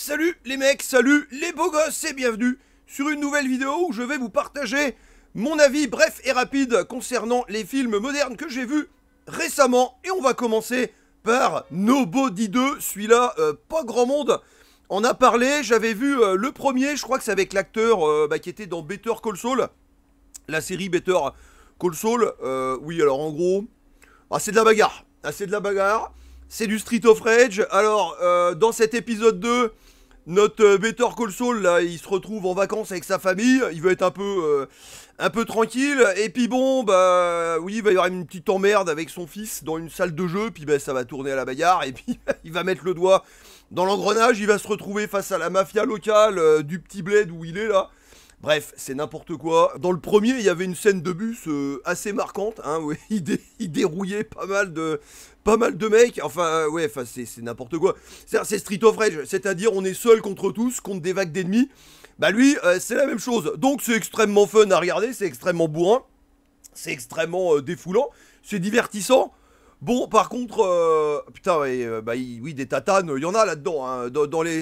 Salut les mecs, salut les beaux gosses et bienvenue sur une nouvelle vidéo où je vais vous partager mon avis bref et rapide concernant les films modernes que j'ai vus récemment. Et on va commencer par Nobody 2, celui-là, pas grand monde en a parlé. J'avais vu le premier, je crois que c'est avec l'acteur qui était dans Better Call Saul, la série Better Call Saul. Oui, alors en gros, c'est de la bagarre, c'est de la bagarre. C'est du Street of Rage. Alors, dans cet épisode 2, notre Better Call Saul, là, il se retrouve en vacances avec sa famille. Il veut être un peu tranquille. Et puis bon, bah, oui, il va y avoir une petite emmerde avec son fils dans une salle de jeu. Puis bah, ça va tourner à la bagarre. Et puis, il va mettre le doigt dans l'engrenage. Il va se retrouver face à la mafia locale du petit bled où il est, là. Bref, c'est n'importe quoi. Dans le premier, il y avait une scène de bus assez marquante, hein, où il dérouillait pas mal de mecs. Enfin, c'est n'importe quoi. C'est Street of Rage, c'est-à-dire on est seul contre tous, contre des vagues d'ennemis. Bah lui, c'est la même chose. Donc c'est extrêmement fun à regarder, c'est extrêmement bourrin, c'est extrêmement défoulant, c'est divertissant. Bon, par contre, putain, oui, des tatanes, il y en a là-dedans, hein,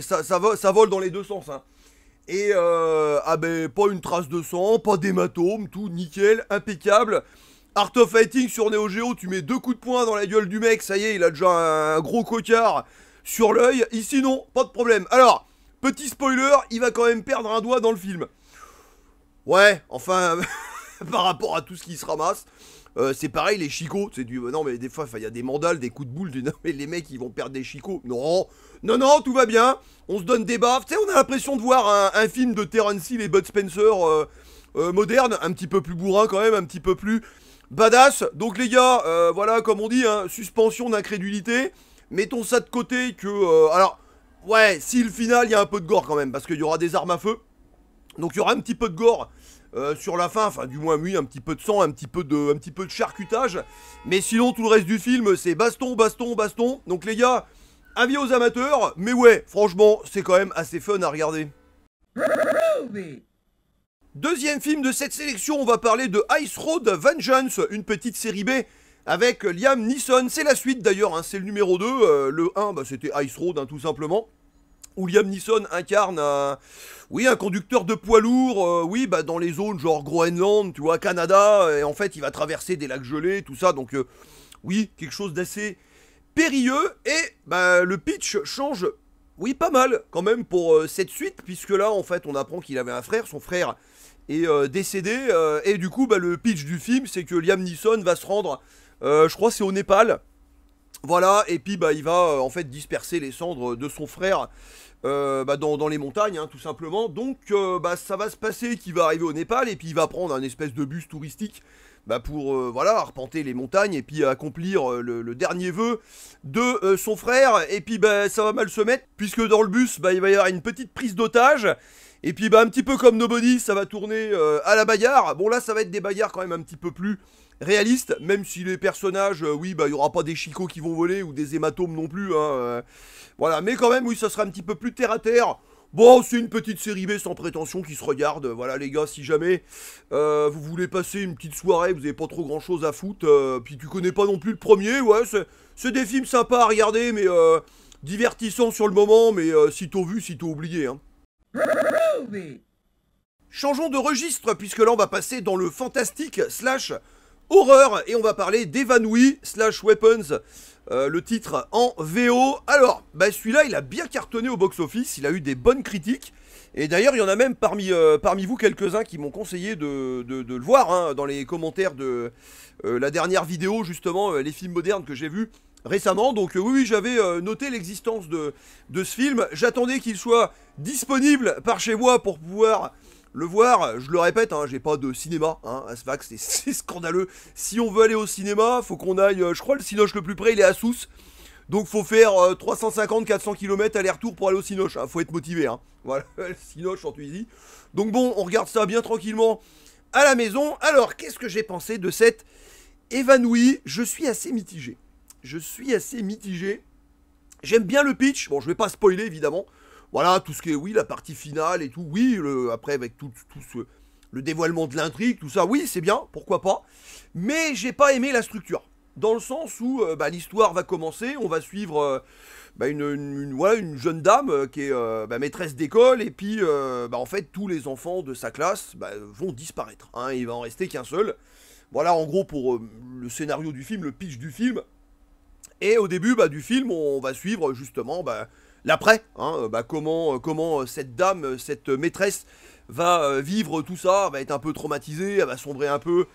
ça vole dans les deux sens, hein. Et pas une trace de sang, pas d'hématome, tout nickel, impeccable. Art of Fighting sur Neo Geo, tu mets 2 coups de poing dans la gueule du mec, ça y est, il a déjà un gros cocard sur l'œil. Ici non, pas de problème. Alors, petit spoiler, il va quand même perdre un doigt dans le film. Ouais, enfin, par rapport à tout ce qui se ramasse. C'est pareil, les chicots, c'est du... non mais des fois, il y a des mandales, des coups de boule, non mais les mecs, ils vont perdre des chicots. Non, tout va bien, on se donne des baffes. Tu sais, on a l'impression de voir un film de Terence Hill et Bud Spencer moderne, un petit peu plus bourrin quand même, un petit peu plus badass. Donc les gars, voilà, comme on dit, hein, suspension d'incrédulité. Mettons ça de côté que... alors, ouais, si le final, il y a un peu de gore quand même, parce qu'il y aura des armes à feu. Donc il y aura un petit peu de gore sur la fin, enfin du moins oui, un petit peu de sang, un petit peu de charcutage. Mais sinon tout le reste du film c'est baston, baston, baston. Donc les gars, avis aux amateurs, mais ouais, franchement c'est quand même assez fun à regarder. Deuxième film de cette sélection, on va parler de Ice Road Vengeance, une petite série B avec Liam Neeson. C'est la suite d'ailleurs, hein, c'est le numéro 2, le 1 c'était Ice Road, hein, tout simplement. Où Liam Neeson incarne un conducteur de poids lourd, dans les zones genre Groenland, tu vois, Canada, et en fait il va traverser des lacs gelés, tout ça, donc quelque chose d'assez périlleux, et le pitch change, pas mal quand même pour cette suite, puisque là en fait on apprend qu'il avait un frère, son frère est décédé, et du coup le pitch du film c'est que Liam Neeson va se rendre, je crois c'est au Népal. Voilà, et puis il va en fait disperser les cendres de son frère dans les montagnes, hein, tout simplement. Donc ça va se passer qu'il va arriver au Népal, et puis il va prendre un espèce de bus touristique pour arpenter les montagnes, et puis accomplir le dernier vœu de son frère. Et puis ça va mal se mettre, puisque dans le bus, il va y avoir une petite prise d'otage. Et puis un petit peu comme Nobody, ça va tourner à la bagarre. Bon là, ça va être des bagarres quand même un petit peu plus réaliste, même si les personnages, il y aura pas des chicots qui vont voler ou des hématomes non plus, hein, voilà, mais quand même, oui, ça sera un petit peu plus terre à terre. Bon, c'est une petite série B sans prétention qui se regarde, voilà les gars, si jamais vous voulez passer une petite soirée, vous avez pas trop grand chose à foutre, puis tu connais pas non plus le premier, ouais, c'est des films sympas à regarder, mais divertissants sur le moment, mais sitôt vu, sitôt oublié, hein. Changeons de registre, puisque là on va passer dans le fantastique / horreur, et on va parler d'Évanouis / Weapons, le titre en VO. Alors, celui-là, il a bien cartonné au box-office, il a eu des bonnes critiques, et d'ailleurs, il y en a même parmi vous quelques-uns qui m'ont conseillé de le voir, hein, dans les commentaires de la dernière vidéo, justement, les films modernes que j'ai vus récemment. Donc oui, j'avais noté l'existence de ce film, j'attendais qu'il soit disponible par chez moi pour pouvoir... le voir, je le répète, hein, j'ai pas de cinéma, hein, à Sfax, c'est scandaleux. Si on veut aller au cinéma, faut qu'on aille, je crois le Cinoche le plus près, il est à Sousse. Donc faut faire 350-400 km aller-retour pour aller au Cinoche, hein, faut être motivé, hein. Voilà, le Cinoche en Tunisie. Donc bon, on regarde ça bien tranquillement à la maison. Alors, qu'est-ce que j'ai pensé de cet Évanoui? Je suis assez mitigé. J'aime bien le pitch, bon je vais pas spoiler évidemment. Voilà, tout ce qui est, la partie finale et tout, après avec tout le dévoilement de l'intrigue, tout ça, oui, c'est bien, pourquoi pas. Mais j'ai pas aimé la structure, dans le sens où l'histoire va commencer, on va suivre voilà, une jeune dame qui est maîtresse d'école, et puis en fait tous les enfants de sa classe vont disparaître, hein, il va en rester qu'un seul. Voilà en gros pour le scénario du film, le pitch du film. Et au début du film, on va suivre justement l'après, hein, comment cette dame, cette maîtresse va vivre tout ça, va être un peu traumatisée, elle va sombrer un peu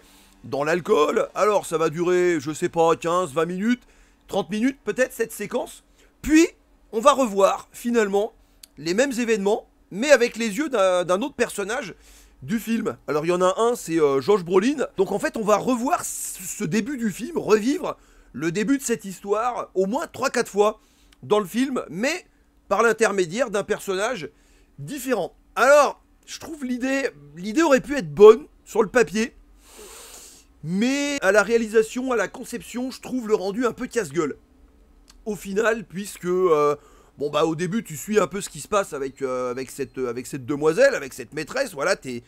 dans l'alcool. Alors ça va durer, je sais pas, 15, 20 minutes, 30 minutes peut-être cette séquence. Puis on va revoir finalement les mêmes événements, mais avec les yeux d'un autre personnage du film. Alors il y en a un, c'est Josh Brolin. Donc en fait on va revoir ce début du film, revivre le début de cette histoire au moins 3-4 fois dans le film, mais par l'intermédiaire d'un personnage différent. Alors, je trouve l'idée aurait pu être bonne sur le papier, mais à la réalisation, à la conception, je trouve le rendu un peu casse-gueule. Au final, puisque au début tu suis un peu ce qui se passe avec cette demoiselle, avec cette maîtresse, voilà, t'es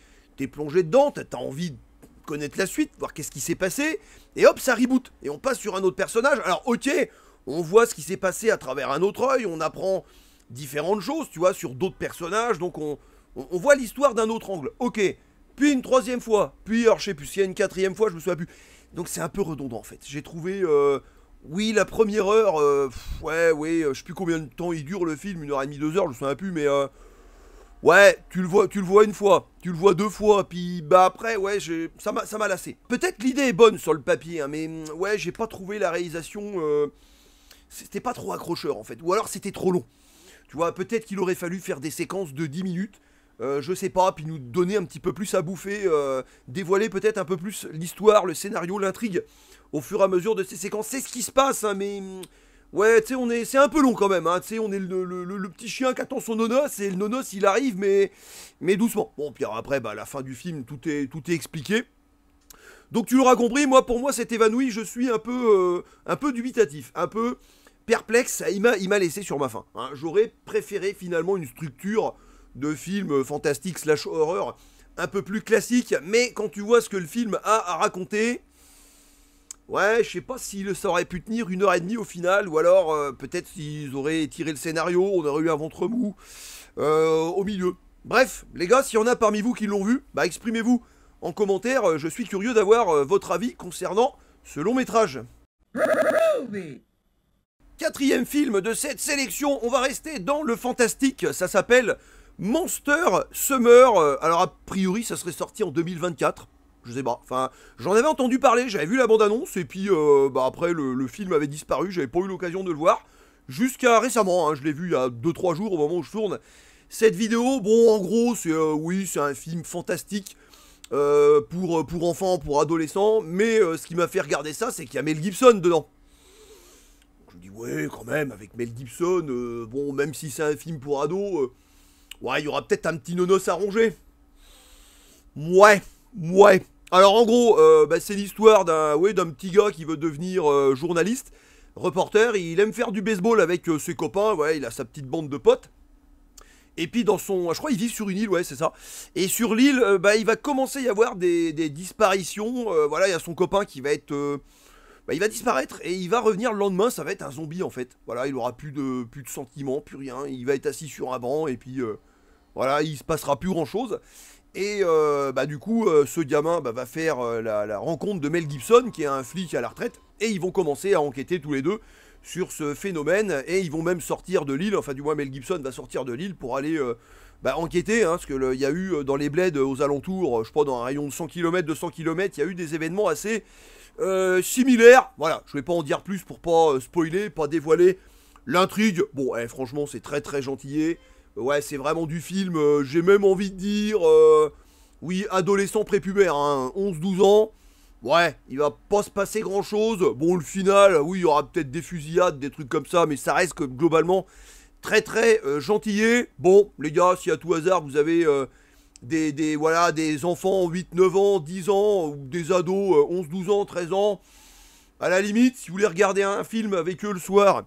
plongé dedans, t'as envie de connaître la suite, voir qu'est-ce qui s'est passé, et hop, ça reboot, et on passe sur un autre personnage. Alors ok, on voit ce qui s'est passé à travers un autre œil, on apprend différentes choses, tu vois, sur d'autres personnages, donc on voit l'histoire d'un autre angle, ok, puis une troisième fois, puis alors je sais plus s'il y a une quatrième fois, je me souviens plus, donc c'est un peu redondant en fait, j'ai trouvé, oui, la première heure, je sais plus combien de temps il dure le film, 1h30, 2h, je me souviens plus, mais ouais, tu le vois une fois, tu le vois deux fois, puis après, ouais, ça m'a lassé. Peut-être l'idée est bonne sur le papier, hein, mais ouais, j'ai pas trouvé la réalisation, c'était pas trop accrocheur en fait, ou alors c'était trop long. Tu vois, peut-être qu'il aurait fallu faire des séquences de 10 minutes, je sais pas, puis nous donner un petit peu plus à bouffer, dévoiler peut-être un peu plus l'histoire, le scénario, l'intrigue, au fur et à mesure de ces séquences. C'est ce qui se passe, hein, mais ouais, tu sais, c'est un peu long quand même, hein, tu sais, on est le petit chien qui attend son nonos, et le nonos il arrive, mais doucement. Bon, puis après, à la fin du film, tout est expliqué. Donc tu l'auras compris, pour moi, cet évanoui, je suis un peu dubitatif, un peu perplexe, il m'a laissé sur ma faim, hein. J'aurais préféré finalement une structure de film fantastique / horreur un peu plus classique, mais quand tu vois ce que le film a à raconter, ouais, je sais pas si ça aurait pu tenir 1h30 au final, ou alors peut-être s'ils auraient tiré le scénario, on aurait eu un ventre mou au milieu. Bref, les gars, s'il y en a parmi vous qui l'ont vu, exprimez-vous en commentaire, je suis curieux d'avoir votre avis concernant ce long métrage. Quatrième film de cette sélection, on va rester dans le fantastique, ça s'appelle Monster Summer. Alors a priori ça serait sorti en 2024, je sais pas, enfin j'en avais entendu parler, j'avais vu la bande-annonce, et puis après le film avait disparu, j'avais pas eu l'occasion de le voir, jusqu'à récemment, hein, je l'ai vu il y a 2-3 jours au moment où je tourne cette vidéo. Bon, en gros c'est c'est un film fantastique pour enfants, pour adolescents, mais ce qui m'a fait regarder ça, c'est qu'il y a Mel Gibson dedans. Je me dis, ouais, quand même, avec Mel Gibson, bon, même si c'est un film pour ados, ouais, il y aura peut-être un petit nonos à ronger. Ouais. Alors, en gros, c'est l'histoire d'un petit gars qui veut devenir journaliste, reporter. Il aime faire du baseball avec ses copains, ouais, il a sa petite bande de potes. Et puis je crois qu'il vit sur une île, ouais, c'est ça. Et sur l'île, il va commencer à y avoir des disparitions. Voilà, il y a son copain qui va être... il va disparaître et il va revenir le lendemain, ça va être un zombie en fait. Voilà, il aura plus de sentiments, plus rien. Il va être assis sur un banc et puis voilà, il se passera plus grand chose. Et du coup, ce gamin va faire la rencontre de Mel Gibson, qui est un flic à la retraite. Et ils vont commencer à enquêter tous les deux sur ce phénomène. Et ils vont même sortir de l'île, enfin du moins Mel Gibson va sortir de l'île pour aller enquêter. Hein, parce qu'il y a eu dans les bleds aux alentours, je sais pas, dans un rayon de 100 km, 200 km, il y a eu des événements assez... similaire, voilà, je vais pas en dire plus pour pas spoiler, pas dévoiler l'intrigue. Bon, franchement, c'est très très gentillé. Ouais, c'est vraiment du film, j'ai même envie de dire, oui, adolescent prépubère, hein, 11-12 ans. Ouais, il va pas se passer grand chose. Bon, le final, oui, il y aura peut-être des fusillades, des trucs comme ça, mais ça reste que globalement très très gentillé. Bon, les gars, si à tout hasard vous avez... des enfants 8, 9 ans, 10 ans, ou des ados 11, 12 ans, 13 ans. À la limite, si vous voulez regarder un film avec eux le soir,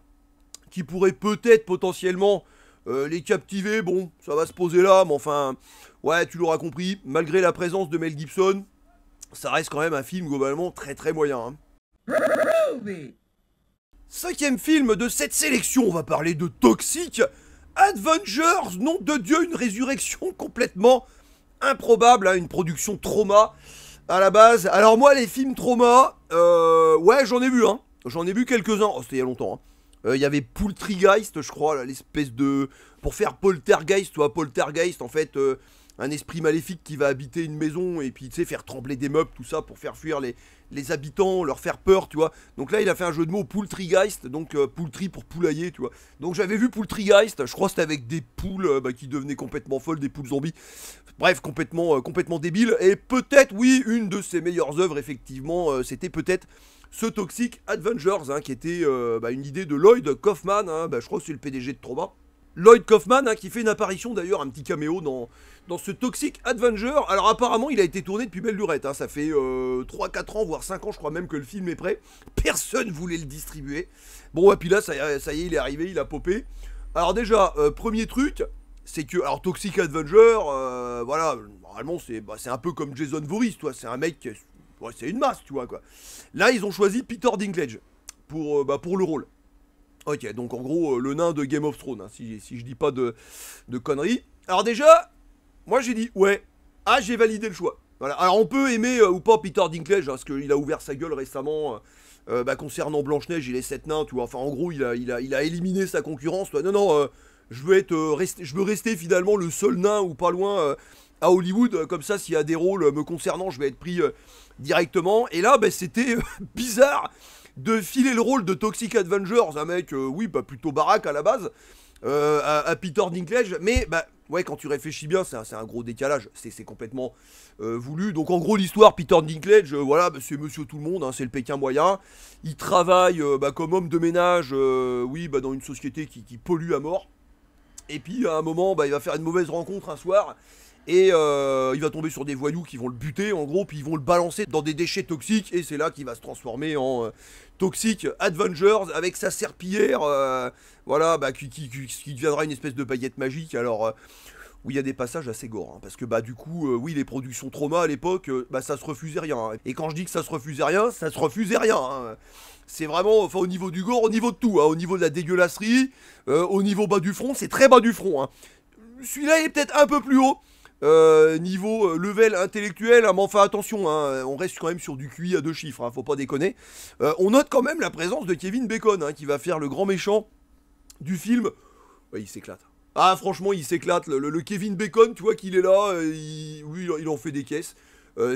qui pourrait peut-être potentiellement les captiver, bon, ça va se poser là, mais enfin, ouais, tu l'auras compris, malgré la présence de Mel Gibson, ça reste quand même un film globalement très très moyen. Hein. 5e film de cette sélection, on va parler de Toxic Avengers, nom de Dieu, une résurrection complètement improbable, hein, une production trauma à la base. Alors moi, les films trauma, ouais, j'en ai vu, hein. J'en ai vu quelques-uns, oh, c'était il y a longtemps, hein. Il y avait Poultrygeist, je crois, l'espèce de... Pour faire Poltergeist, tu vois, Poltergeist, en fait, un esprit maléfique qui va habiter une maison et puis, tu sais, faire trembler des meubles, tout ça, pour faire fuir les habitants, leur faire peur, tu vois. Donc là, il a fait un jeu de mots, Poultrygeist, donc poultry pour poulailler, tu vois. Donc j'avais vu Poultrygeist, je crois que c'était avec des poules qui devenaient complètement folles, des poules zombies. Bref, complètement débile. Et peut-être, oui, une de ses meilleures œuvres, effectivement, c'était peut-être ce Toxic Avengers, hein, qui était une idée de Lloyd Kaufman, hein, je crois que c'est le PDG de Trauma. Lloyd Kaufman, hein, qui fait une apparition d'ailleurs, un petit caméo dans ce Toxic Avenger. Alors apparemment, il a été tourné depuis belle lurette, hein, ça fait 3-4 ans, voire 5 ans, je crois même que le film est prêt. Personne voulait le distribuer. Bon, et puis là, ça y est, il est arrivé, il a popé. Alors déjà, premier truc, c'est que, alors Toxic Avenger, voilà, normalement, c'est un peu comme Jason Voorhees, toi, c'est un mec, ouais, c'est une masse, tu vois, quoi. Là, ils ont choisi Peter Dinklage pour le rôle. Ok, donc en gros, le nain de Game of Thrones, hein, si je dis pas de conneries. Alors déjà, moi j'ai dit, ouais, j'ai validé le choix. Voilà. Alors on peut aimer ou pas Peter Dinklage, hein, parce qu'il a ouvert sa gueule récemment, concernant Blanche-Neige, il est 7 nains, tu vois. Enfin, en gros, il a éliminé sa concurrence, toi. Non, je veux rester finalement le seul nain ou pas loin à Hollywood, comme ça, s'il y a des rôles me concernant, je vais être pris directement. Et là, c'était bizarre de filer le rôle de Toxic Avengers, un mec, plutôt baraque à la base, à Peter Dinklage, mais ouais, quand tu réfléchis bien, c'est un gros décalage, c'est complètement voulu. Donc en gros, l'histoire, Peter Dinklage, voilà, c'est monsieur tout le monde, hein, c'est le Pékin moyen, il travaille comme homme de ménage, dans une société qui pollue à mort, et puis à un moment, il va faire une mauvaise rencontre un soir, et il va tomber sur des voyous qui vont le buter en gros, puis ils vont le balancer dans des déchets toxiques, et c'est là qu'il va se transformer en Toxic Avengers avec sa serpillière, qui deviendra une espèce de baguette magique. Alors où il y a des passages assez gore, hein, parce que du coup, les productions trauma à l'époque, ça se refusait rien. Hein. Et quand je dis que ça se refusait rien, ça se refusait rien. Hein. C'est vraiment, au niveau du gore, au niveau de tout, hein, au niveau de la dégueulasserie, au niveau bas du front, c'est très bas du front. Hein. Celui-là est peut-être un peu plus haut. Niveau level intellectuel, hein, mais enfin attention, hein, on reste quand même sur du QI à 2 chiffres, hein, faut pas déconner. On note quand même la présence de Kevin Bacon, hein, qui va faire le grand méchant du film. Ouais, il s'éclate. Ah, franchement, il s'éclate. Le Kevin Bacon, tu vois qu'il est là, il en fait des caisses.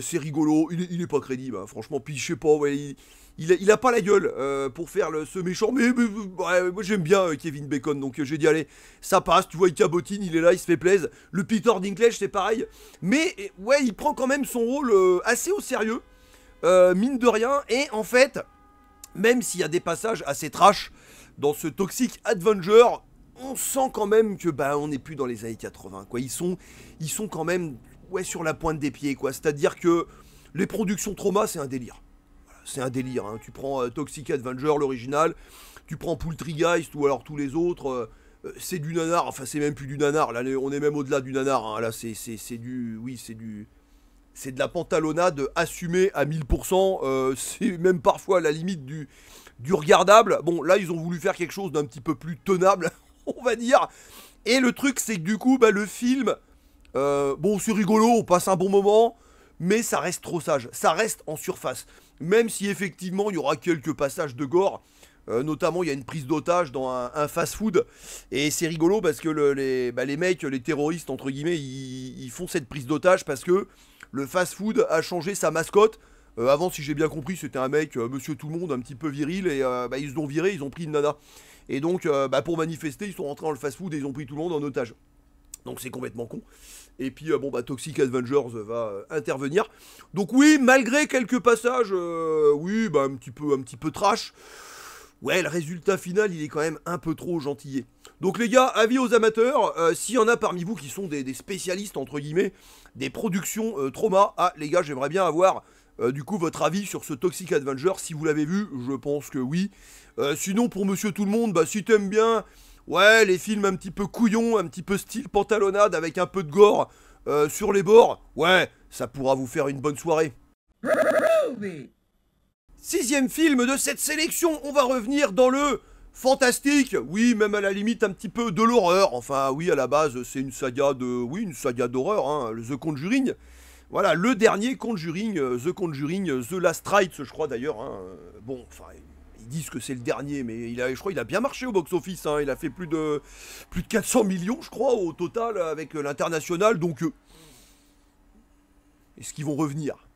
C'est rigolo, il est pas crédible, hein, franchement. Puis je sais pas, ouais, il a pas la gueule pour faire ce méchant, mais ouais, moi j'aime bien Kevin Bacon, donc j'ai dit allez, ça passe, tu vois, il cabotine, il est là, il se fait plaisir. Le Peter Dinklage, c'est pareil, mais ouais, il prend quand même son rôle assez au sérieux, mine de rien, et en fait, même s'il y a des passages assez trash dans ce Toxic Avenger, on sent quand même que on n'est plus dans les années 80, quoi. Ils sont quand même sur la pointe des pieds, quoi. C'est-à-dire que les productions trauma, c'est un délire. C'est un délire, hein. Tu prends Toxic Avenger, l'original, tu prends Poultrygeist ou alors tous les autres, c'est du nanar, enfin c'est même plus du nanar, là on est même au-delà du nanar, hein. Là c'est de la pantalonnade assumée à 1000%, c'est même parfois à la limite du regardable. Bon, là ils ont voulu faire quelque chose d'un petit peu plus tenable, on va dire, et le truc c'est que du coup, le film, c'est rigolo, on passe un bon moment, mais ça reste trop sage, ça reste en surface. Même si effectivement il y aura quelques passages de gore, notamment il y a une prise d'otage dans un fast-food, et c'est rigolo parce que les mecs, les terroristes entre guillemets, ils font cette prise d'otage parce que le fast-food a changé sa mascotte. Avant, si j'ai bien compris, c'était un mec, monsieur tout le monde, un petit peu viril, et ils se l'ont viré, ils ont pris une nana. Et donc, pour manifester, ils sont rentrés dans le fast-food et ils ont pris tout le monde en otage. Donc c'est complètement con. Et puis Toxic Avengers va intervenir. Donc oui, malgré quelques passages, un petit peu trash. Ouais, le résultat final, il est quand même un peu trop gentillé. Donc les gars, avis aux amateurs, s'il y en a parmi vous qui sont des spécialistes, entre guillemets, des productions trauma, les gars, j'aimerais bien avoir du coup votre avis sur ce Toxic Avenger. Si vous l'avez vu, je pense que oui. Sinon, pour monsieur tout le monde, si t'aimes bien... Ouais, les films un petit peu couillons, un petit peu style pantalonnade avec un peu de gore sur les bords, ouais, ça pourra vous faire une bonne soirée. 6e film de cette sélection, on va revenir dans le fantastique, oui, même à la limite un petit peu de l'horreur. Enfin, oui, à la base, c'est une saga d'horreur, hein, The Conjuring. Voilà, le dernier Conjuring, The Conjuring, The Last Rites, je crois d'ailleurs. Hein. Bon, enfin, ils disent que c'est le dernier, mais je crois qu'il a bien marché au box-office. Hein. Il a fait plus de 400 millions, je crois, au total, avec l'international. Donc, est-ce qu'ils vont revenir?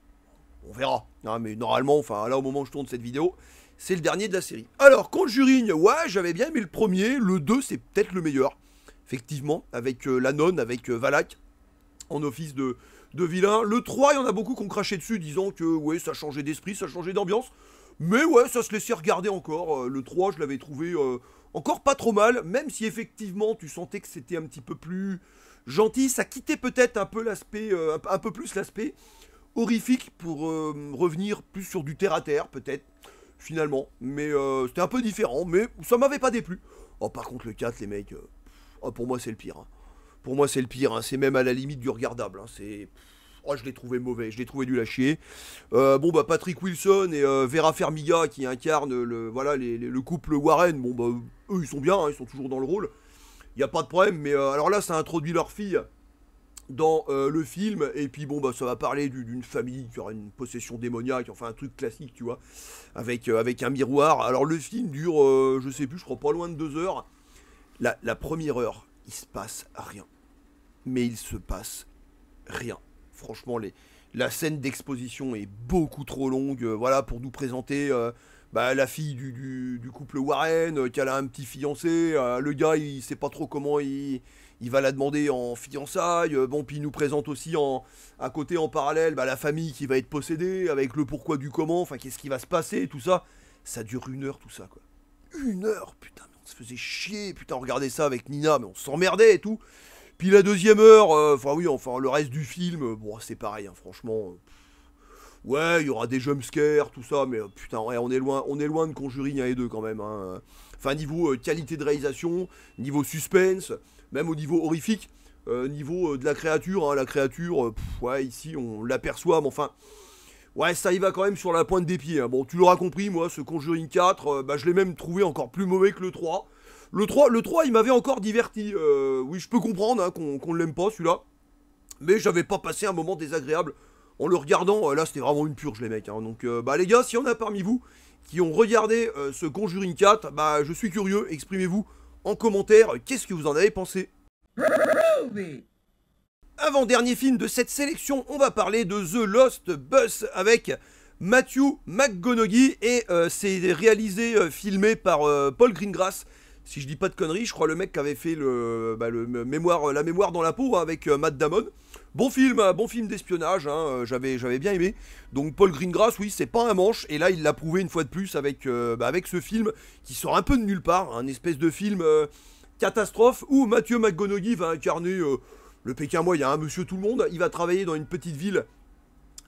On verra. Hein, mais normalement, enfin, là, au moment où je tourne cette vidéo, c'est le dernier de la série. Alors, Conjuring, ouais, j'avais bien aimé le premier. Le 2, c'est peut-être le meilleur. Effectivement, avec la nonne, avec Valak, en office de vilain. Le 3, il y en a beaucoup qui ont craché dessus, disant que, ouais, ça changeait d'esprit, ça changeait d'ambiance. Mais ouais, ça se laissait regarder encore. Le 3, je l'avais trouvé encore pas trop mal, même si effectivement, tu sentais que c'était un petit peu plus gentil. Ça quittait peut-être un peu l'aspect, un peu plus l'aspect horrifique pour revenir plus sur du terre-à-terre, peut-être, finalement. Mais c'était un peu différent, mais ça m'avait pas déplu. Oh, par contre, le 4, les mecs, oh, pour moi, c'est le pire. Hein. Pour moi, c'est le pire. Hein. C'est même à la limite du regardable. Hein. C'est... Oh, je l'ai trouvé mauvais, je l'ai trouvé nul à chier. Bon, bah, Patrick Wilson et Vera Farmiga qui incarnent le couple Warren, bon, bah, eux, ils sont bien, hein, ils sont toujours dans le rôle. Il n'y a pas de problème, mais alors là, ça introduit leur fille dans le film, et puis bon bah ça va parler d'une famille qui aura une possession démoniaque, enfin un truc classique tu vois, avec un miroir. Alors le film dure, je sais plus, je crois pas loin de 2 heures. La première heure, il se passe rien. Mais il se passe rien. Franchement, la scène d'exposition est beaucoup trop longue, voilà, pour nous présenter la fille du couple Warren, qu'elle a un petit fiancé, le gars il sait pas trop comment il va la demander en fiançailles. Bon, puis il nous présente aussi à côté, en parallèle, la famille qui va être possédée, avec le pourquoi du comment, enfin, qu'est-ce qui va se passer, tout ça. Ça dure 1 heure, tout ça, quoi. 1 heure, putain, mais on se faisait chier, putain, on regardait ça avec Nina, mais on s'emmerdait et tout. Puis la 2e heure, le reste du film, bon, c'est pareil, hein, franchement. Ouais, il y aura des jumpscares, tout ça, mais putain, ouais, on est loin de Conjuring 1 et 2 quand même. Hein. Enfin, niveau qualité de réalisation, niveau suspense, même au niveau horrifique, niveau de la créature, hein, la créature, ouais, ici on l'aperçoit, mais enfin, ouais, ça y va quand même sur la pointe des pieds. Hein. Bon, tu l'auras compris, moi, ce Conjuring 4, je l'ai même trouvé encore plus mauvais que le 3. Le 3 il m'avait encore diverti. Oui, je peux comprendre hein, qu'on l'aime pas, celui-là, mais j'avais pas passé un moment désagréable en le regardant. Là, c'était vraiment une purge, les mecs. Hein. Donc, les gars, s'il y en a parmi vous qui ont regardé ce Conjuring 4, je suis curieux, exprimez-vous en commentaire, qu'est-ce que vous en avez pensé? Avant-dernier film de cette sélection, on va parler de The Lost Bus avec Matthew McConaughey et c'est réalisé, filmé par Paul Greengrass. Si je dis pas de conneries, je crois le mec qui avait fait la mémoire dans la peau hein, avec Matt Damon. Bon film d'espionnage, hein, j'avais bien aimé. Donc Paul Greengrass, oui, c'est pas un manche, et là il l'a prouvé une fois de plus avec ce film qui sort un peu de nulle part, un espèce de film catastrophe où Matthew McConaughey va incarner le Pékin moyen, hein, monsieur tout le monde. Il va travailler dans une petite ville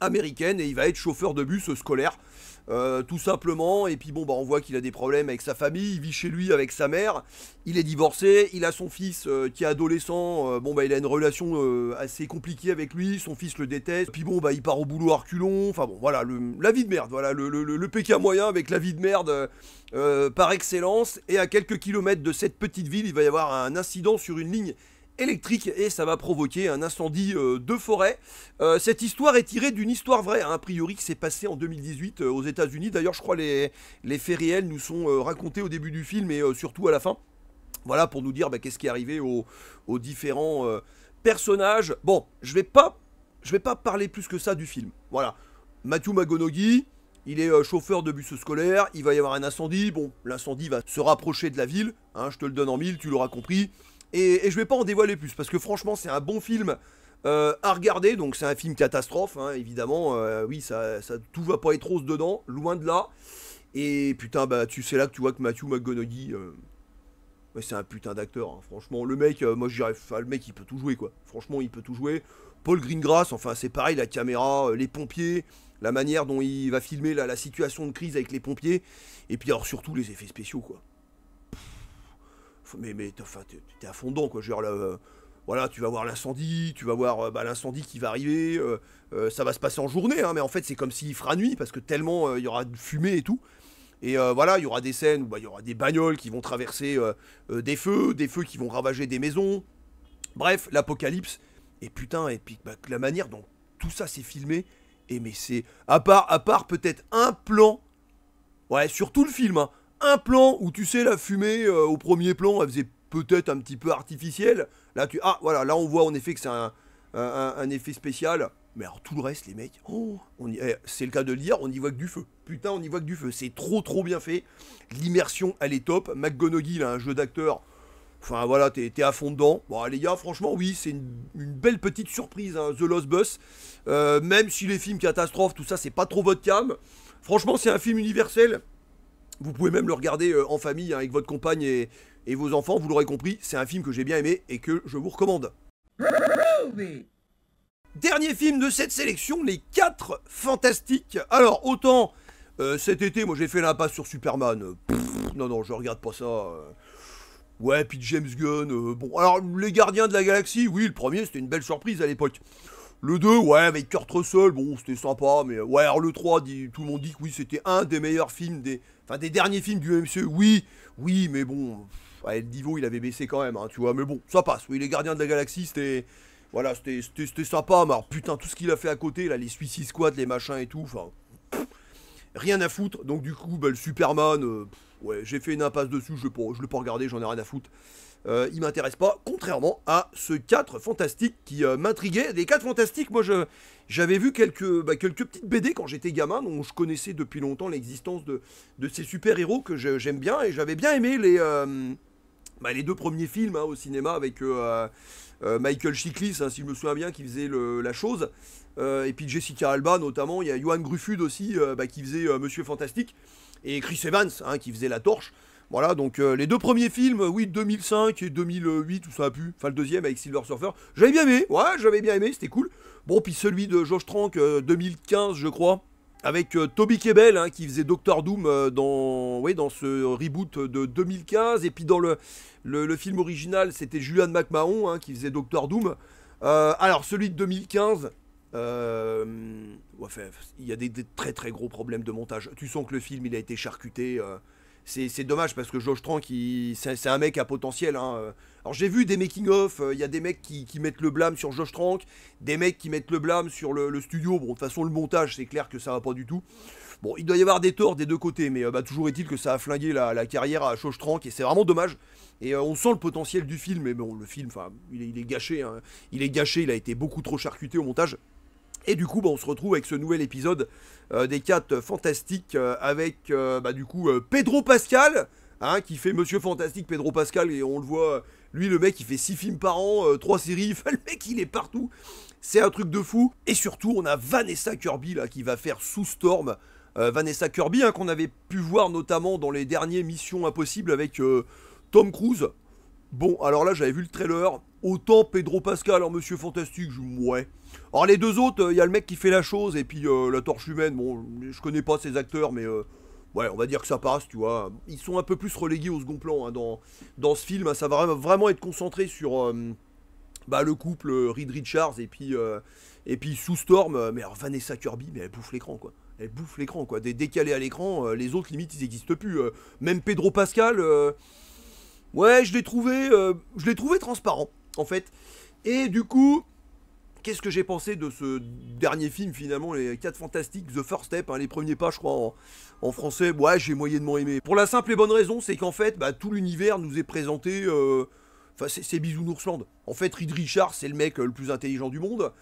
américaine et il va être chauffeur de bus scolaire. Tout simplement, et puis bon on voit qu'il a des problèmes avec sa famille, il vit chez lui avec sa mère, il est divorcé, il a son fils qui est adolescent, il a une relation assez compliquée avec lui, son fils le déteste, puis il part au boulot à reculons, enfin bon voilà, la vie de merde, voilà, le Pékin moyen avec la vie de merde par excellence, et à quelques kilomètres de cette petite ville, il va y avoir un incident sur une ligne électrique et ça va provoquer un incendie de forêt. Cette histoire est tirée d'une histoire vraie, hein, a priori, qui s'est passée en 2018 aux États-Unis. D'ailleurs, je crois les faits réels nous sont racontés au début du film et surtout à la fin. Voilà, pour nous dire qu'est-ce qui est arrivé aux différents personnages. Bon, je vais pas parler plus que ça du film. Voilà, Matthew McConaughey, il est chauffeur de bus scolaire, il va y avoir un incendie. Bon, l'incendie va se rapprocher de la ville, hein, je te le donne en mille, tu l'auras compris. Et je vais pas en dévoiler plus, parce que franchement, c'est un bon film à regarder. Donc c'est un film catastrophe, hein, évidemment. Oui, tout va pas être rose dedans, loin de là. Et putain, c'est là que tu vois que Matthew McConaughey, c'est un putain d'acteur. Hein. Franchement, le mec, moi je dirais, le mec, il peut tout jouer, quoi. Franchement, il peut tout jouer. Paul Greengrass, enfin, c'est pareil, la caméra, les pompiers, la manière dont il va filmer la situation de crise avec les pompiers. Et puis alors surtout les effets spéciaux, quoi. Mais t'es à fond dedans, quoi. Je veux dire, voilà, tu vas voir l'incendie, tu vas voir l'incendie qui va arriver, ça va se passer en journée, hein, mais en fait c'est comme s'il fera nuit, parce que tellement il y aura de fumée et tout. Et voilà, il y aura des scènes où il y aura des bagnoles qui vont traverser des feux qui vont ravager des maisons. Bref, l'apocalypse. Et putain, et puis la manière dont tout ça s'est filmé, et mais c'est... À part peut-être un plan, ouais, sur tout le film, hein, un plan où tu sais la fumée au premier plan, elle faisait peut-être un petit peu artificielle. Là, voilà, là on voit en effet que c'est un effet spécial. Mais alors tout le reste, les mecs, c'est le cas de le dire, on n'y voit que du feu. Putain, on n'y voit que du feu. C'est trop bien fait. L'immersion, elle est top. McGonaghy, il a un jeu d'acteur. Enfin voilà, t'es à fond dedans. Bon les gars, franchement, oui, c'est une belle petite surprise, hein, The Lost Bus. Même si les films catastrophes, tout ça, c'est pas trop votre cam. Franchement, c'est un film universel. Vous pouvez même le regarder en famille, hein, avec votre compagne et vos enfants. Vous l'aurez compris, c'est un film que j'ai bien aimé et que je vous recommande. Dernier film de cette sélection, Les 4 Fantastiques. Alors, autant cet été, moi j'ai fait l'impasse sur Superman. Non, je regarde pas ça. Ouais, puis James Gunn. Bon, alors, Les Gardiens de la Galaxie, oui, le premier, c'était une belle surprise à l'époque. Le 2, ouais, avec Kurt Russell, bon, c'était sympa, mais ouais, alors le 3, tout le monde dit que oui, c'était un des meilleurs films, des derniers films du MCU. Oui, mais bon, ouais, le niveau, il avait baissé quand même, hein, tu vois, mais bon, ça passe. Oui, Les Gardiens de la Galaxie, c'était... Voilà, c'était sympa, mais alors putain, tout ce qu'il a fait à côté, là, les Suicide Squad, les machins et tout, enfin, rien à foutre. Donc du coup, le Superman, ouais, j'ai fait une impasse dessus, je l'ai pas regardé, j'en ai rien à foutre. Il m'intéresse pas, contrairement à ce 4 Fantastiques qui m'intriguait. Des 4 Fantastiques, moi j'avais vu quelques petites BD quand j'étais gamin, donc je connaissais depuis longtemps l'existence de ces super-héros que j'aime bien, et j'avais bien aimé les 2 premiers films, hein, au cinéma avec Michael Chiklis, hein, si je me souviens bien, qui faisait la chose. Et puis Jessica Alba notamment, il y a Johan Gruffud aussi qui faisait Monsieur Fantastique, et Chris Evans, hein, qui faisait la torche. Voilà, donc les 2 premiers films, oui, 2005 et 2008, tout ça a pu. Enfin, le deuxième avec Silver Surfer, j'avais bien aimé, ouais, j'avais bien aimé, c'était cool. Bon, puis celui de Josh Trank, 2015, je crois, avec Toby Kebbell, hein, qui faisait Doctor Doom dans ce reboot de 2015. Et puis dans le film original, c'était Julian McMahon, hein, qui faisait Doctor Doom. Alors, celui de 2015... il y a des très très gros problèmes de montage. Tu sens que le film il a été charcuté. C'est dommage parce que Josh Trank, c'est un mec à potentiel, hein. Alors j'ai vu des making-of, il y a des mecs qui mettent le blâme sur Josh Trank, des mecs qui mettent le blâme sur le studio. Bon, de toute façon, le montage, c'est clair que ça va pas du tout. Bon, il doit y avoir des torts des deux côtés, mais toujours est-il que ça a flingué la carrière à Josh Trank, et c'est vraiment dommage. Et on sent le potentiel du film, mais bon, le film, enfin, il est gâché, hein. Il est gâché, il a été beaucoup trop charcuté au montage. Et du coup, on se retrouve avec ce nouvel épisode des 4 Fantastiques avec du coup Pedro Pascal, hein, qui fait Monsieur Fantastique, Pedro Pascal, et on le voit, lui le mec il fait 6 films par an, 3 séries, le mec il est partout, c'est un truc de fou. Et surtout on a Vanessa Kirby là qui va faire Sous Storm, Vanessa Kirby, hein, qu'on avait pu voir notamment dans les derniers Missions Impossibles avec Tom Cruise. Bon, alors là, j'avais vu le trailer. Autant Pedro Pascal en Monsieur Fantastique, ouais. Alors les 2 autres, il y a le mec qui fait la chose, et puis la torche humaine, bon, je connais pas ces acteurs, mais ouais, on va dire que ça passe, tu vois. Ils sont un peu plus relégués au second plan, hein, dans ce film, hein. Ça va vraiment être concentré sur le couple Reed Richards et puis Sue Storm. Mais alors Vanessa Kirby, mais elle bouffe l'écran, quoi. Elle bouffe l'écran, quoi. Dès qu'elle est à l'écran, les autres, limite, ils n'existent plus. Même Pedro Pascal... ouais, je l'ai trouvé transparent, en fait. Et du coup, qu'est-ce que j'ai pensé de ce dernier film, finalement, les 4 Fantastiques, The First Step, hein, les premiers pas, je crois, en français. Ouais, j'ai moyennement aimé. Pour la simple et bonne raison, c'est qu'en fait, tout l'univers nous est présenté... Enfin, c'est Bisounoursland. En fait, Reed Richards, c'est le mec le plus intelligent du monde.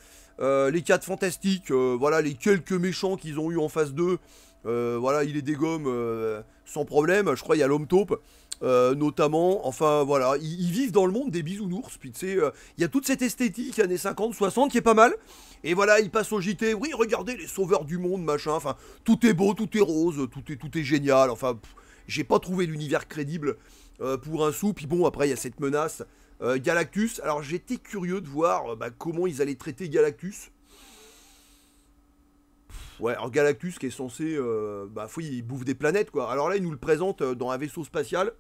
Les 4 Fantastiques, voilà, les quelques méchants qu'ils ont eu en phase 2, voilà, il les dégomme sans problème. Je crois qu'il y a l'homme taupe. Notamment, enfin voilà, ils vivent dans le monde des bisounours, puis tu sais, il y a toute cette esthétique années 50, 60 qui est pas mal, et voilà, ils passent au JT, oui, regardez les sauveurs du monde, machin, enfin, tout est beau, tout est rose, tout est génial, enfin, j'ai pas trouvé l'univers crédible pour un sou, puis bon, après, il y a cette menace, Galactus, alors j'étais curieux de voir comment ils allaient traiter Galactus. Ouais, alors Galactus qui est censé, il bouffe des planètes, quoi, alors là, il nous le présente dans un vaisseau spatial.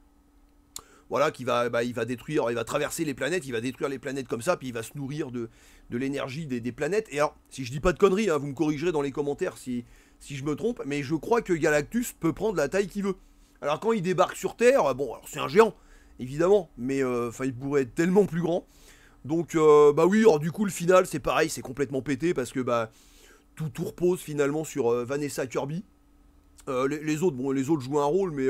voilà, il va détruire, il va traverser les planètes, il va détruire les planètes comme ça, puis il va se nourrir de l'énergie des planètes. Et alors, si je dis pas de conneries, hein, vous me corrigerez dans les commentaires si je me trompe, mais je crois que Galactus peut prendre la taille qu'il veut. Alors quand il débarque sur Terre, bon, alors c'est un géant, évidemment, mais il pourrait être tellement plus grand. Donc, bah oui, alors du coup, le final, c'est pareil, c'est complètement pété, parce que, bah, tout repose finalement sur Vanessa Kirby. Les autres, bon, les autres jouent un rôle, mais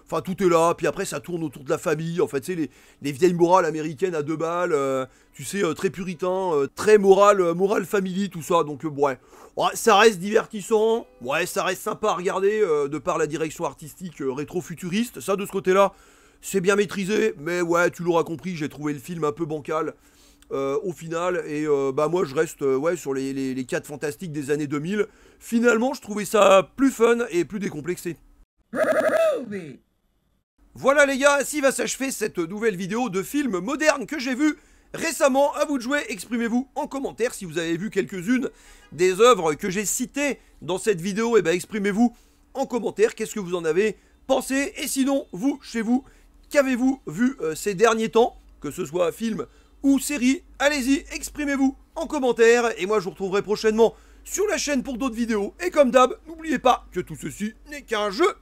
enfin tout est là. Puis après, ça tourne autour de la famille. En fait, tu sais, les vieilles morales américaines à 2 balles, tu sais, très puritain, très morale family, tout ça. Donc, ouais. Ouais, ça reste divertissant. Ouais, ça reste sympa à regarder de par la direction artistique rétro-futuriste. Ça, de ce côté-là, c'est bien maîtrisé. Mais ouais, tu l'auras compris, j'ai trouvé le film un peu bancal. Au final, et bah moi je reste ouais, sur les 4 fantastiques des années 2000. Finalement, je trouvais ça plus fun et plus décomplexé. Voilà les gars, ainsi va s'achever cette nouvelle vidéo de films modernes que j'ai vu récemment. À vous de jouer, exprimez-vous en commentaire si vous avez vu quelques-unes des œuvres que j'ai citées dans cette vidéo. Et bah exprimez-vous en commentaire, qu'est-ce que vous en avez pensé. Et sinon, vous, chez vous, qu'avez-vous vu ces derniers temps, que ce soit film ou série, allez-y, exprimez-vous en commentaire, et moi je vous retrouverai prochainement sur la chaîne pour d'autres vidéos, et comme d'hab, n'oubliez pas que tout ceci n'est qu'un jeu.